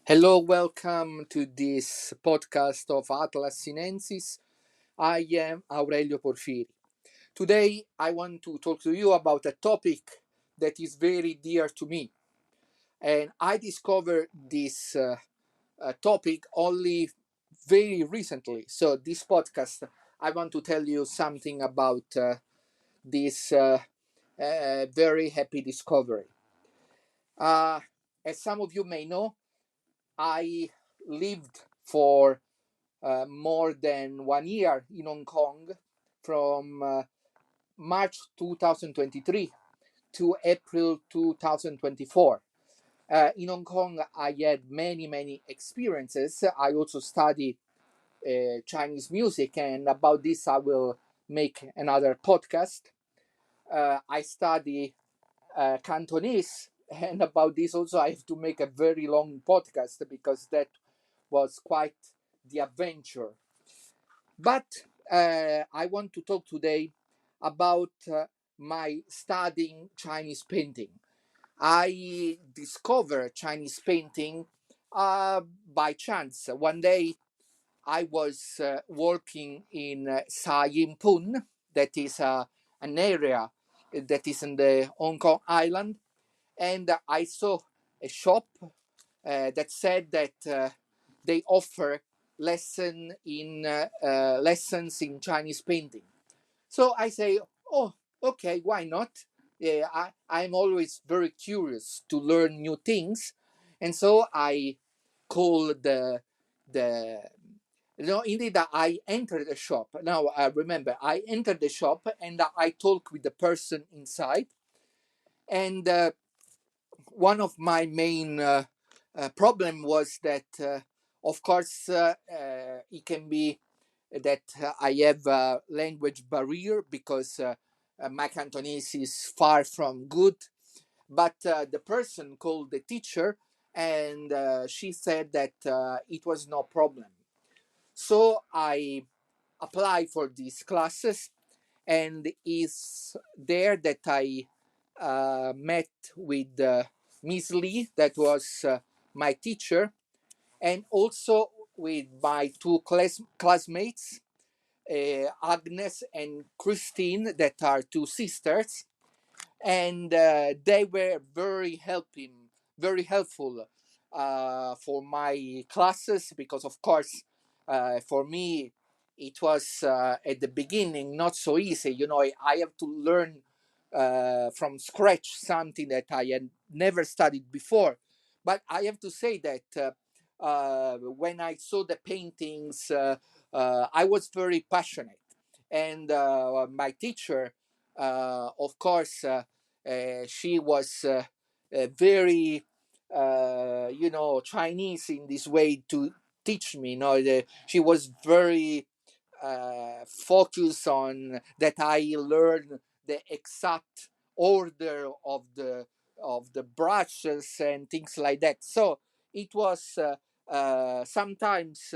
Hello, welcome to this podcast of Atlas Sinensis. I am Aurelio Porfiri. Today, I want to talk to you about a topic that is very dear to me. And I discovered this topic only very recently. So, this podcast, I want to tell you something about this very happy discovery. Uh, as some of you may know, I lived for more than 1 year in Hong Kong from March 2023 to April 2024. In Hong Kong, I had many experiences. I also studied Chinese music, and about this, I will make another podcast. I study Cantonese, and about this, also, I have to make a very long podcast because that was quite the adventure. But I want to talk today about my studying Chinese painting. I discovered Chinese painting by chance. One day I was working in Sa Yin Pun, that is an area that is in the Hong Kong island, and I saw a shop that said that they offer lessons in Chinese painting. So I say, oh, okay, why not? Yeah, I'm always very curious to learn new things, and so I called the indeed I entered the shop. Now I remember I entered the shop and I talked with the person inside, and one of my main problem was that, of course, it can be that I have a language barrier because my Cantonese is far from good. But the person called the teacher, and she said that it was no problem. So I applied for these classes, and it's there that I met with Miss Lee, that was my teacher, and also with my two classmates, Agnes and Christine, that are two sisters, and they were very helpful for my classes because, of course, for me it was at the beginning not so easy. I have to learn from scratch something that I had never studied before. But I have to say that when I saw the paintings, I was very passionate, and my teacher, of course. She was very, Chinese in this way to teach me. She was very focused on that I learn the exact order of the brushes and things like that. So it was sometimes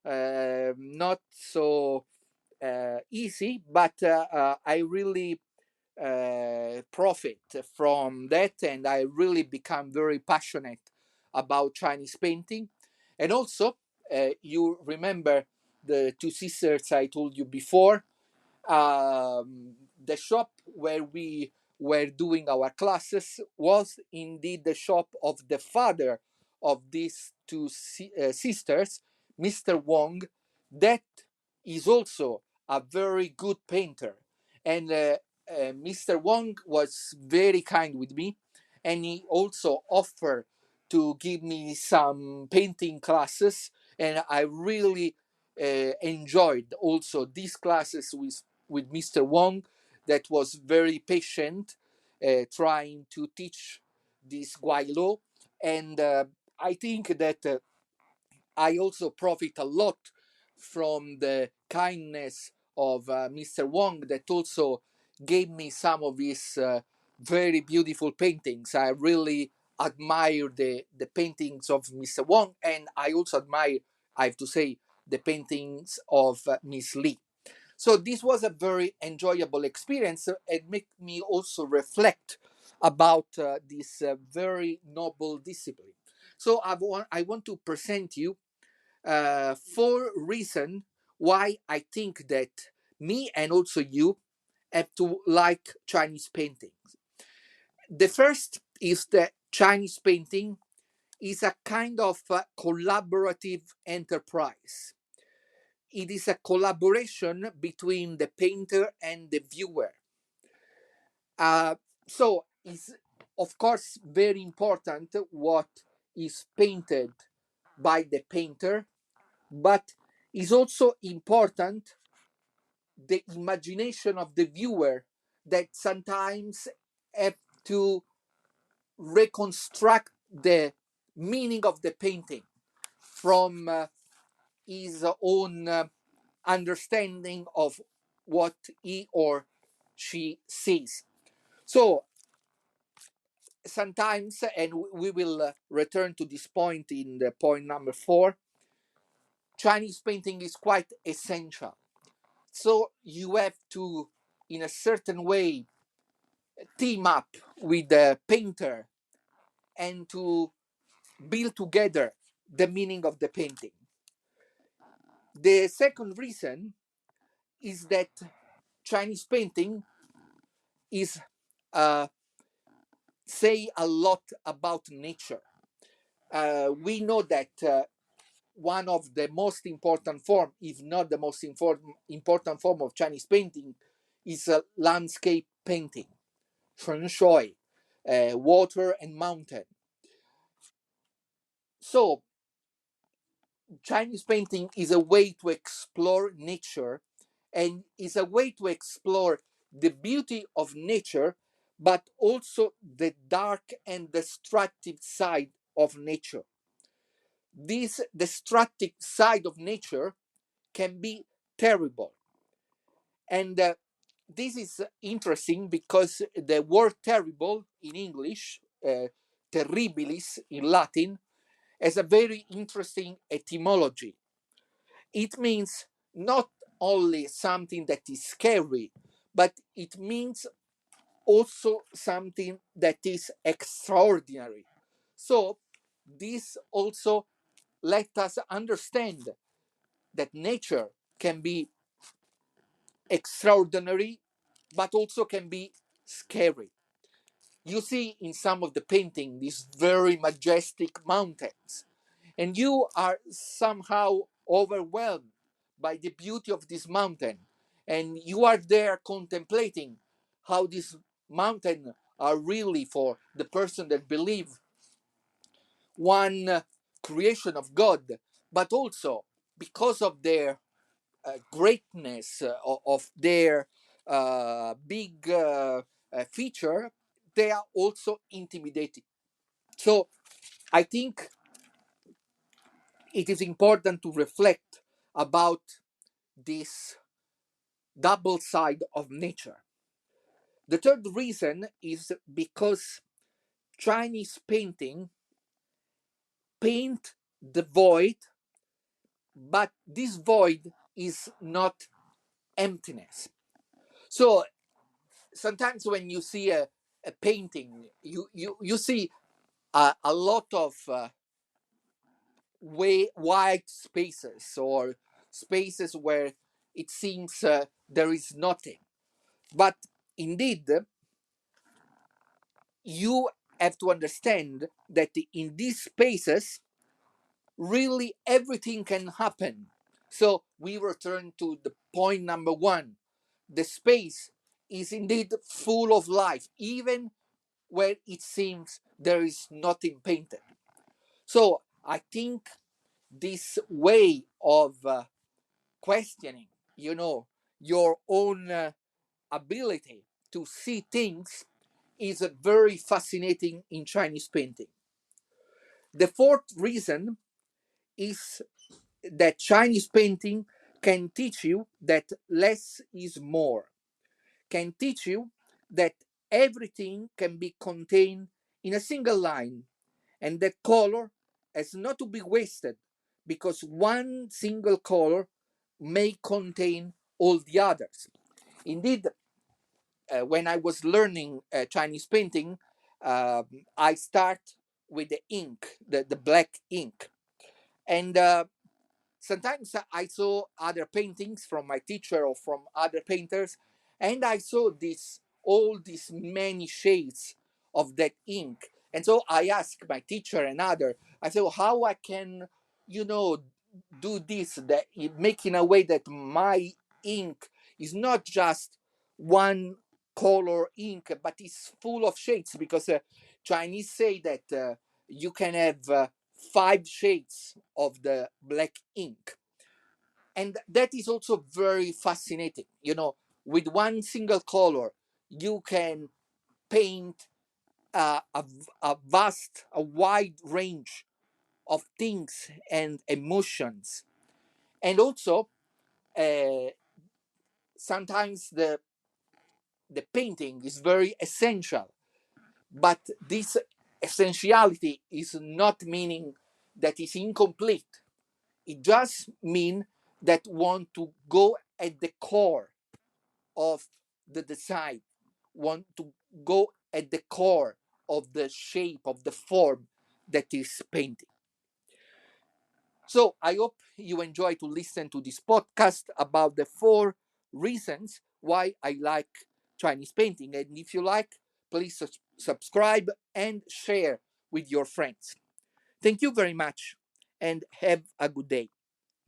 not so easy, but I really profit from that, and I really become very passionate about Chinese painting. And also, you remember the two sisters I told you before. The shop where we were doing our classes was indeed the shop of the father of these two sisters, Mr. Wong, that is also a very good painter. And Mr. Wong was very kind with me, and he also offered to give me some painting classes, and I really enjoyed also these classes with Mr. Wong, that was very patient, trying to teach this Guaylo. And I think that I also profit a lot from the kindness of Mr. Wong, that also gave me some of his very beautiful paintings. I really admire the paintings of Mr. Wong, and I also admire, I have to say, the paintings of Miss Lee. So this was a very enjoyable experience. It made me also reflect about this very noble discipline. So I want to present you four reasons why I think that me and also you have to like Chinese painting. The first is that Chinese painting is a kind of collaborative enterprise. It is a collaboration between the painter and the viewer. Uh, so it's of course very important what is painted by the painter, but it's also important the imagination of the viewer that sometimes have to reconstruct the meaning of the painting from his own understanding of what he or she sees. So sometimes, and we will return to this point in the point number four, Chinese painting is quite essential. So you have to, in a certain way, team up with the painter and to build together the meaning of the painting. The second reason is that Chinese painting is say a lot about nature. We know that one of the most important form, if not the most important form of Chinese painting, is landscape painting, feng shui, water and mountain. So Chinese painting is a way to explore nature and is a way to explore the beauty of nature, but also the dark and destructive side of nature. This destructive side of nature can be terrible. And this is interesting because the word terrible in English, terribilis in Latin, has a very interesting etymology. It means not only something that is scary, but it means also something that is extraordinary. So, this also let us understand that nature can be extraordinary, but also can be scary. You see in some of the painting these very majestic mountains, and you are somehow overwhelmed by the beauty of this mountain, and you are there contemplating how this mountain are really for the person that believe one creation of God, but also because of their greatness of their big feature, they are also intimidating. So I think it is important to reflect about this double side of nature. The third reason is because Chinese painting paint the void, but this void is not emptiness. So sometimes when you see a painting, you see a lot of way wide spaces or spaces where it seems there is nothing. But indeed, you have to understand that in these spaces, really everything can happen. So we return to the point number one. The space is indeed full of life, even where it seems there is nothing painted. So I think this way of questioning, your own ability to see things is very fascinating in Chinese painting. The fourth reason is that Chinese painting can teach you that less is more, can teach you that everything can be contained in a single line, and that color has not to be wasted because one single color may contain all the others. Indeed, when I was learning Chinese painting, I start with the ink, the black ink. And sometimes I saw other paintings from my teacher or from other painters, and I saw this all these many shades of that ink. And so I asked my teacher and other, I said, "Well, how I can, you know, do this, that make in a way that my ink is not just one color ink, but is full of shades, because Chinese say that you can have 5 shades of the black ink, and that is also very fascinating. With one single color, you can paint a vast, a wide range of things and emotions. And also, uh, sometimes the painting is very essential, but this essentiality is not meaning that is incomplete. It just means that want to go at the core of the design, want to go at the core of the shape, of the form that is painting. So I hope you enjoy to listen to this podcast about the 4 reasons why I like Chinese painting. And if you like, please subscribe and share with your friends. Thank you very much and have a good day.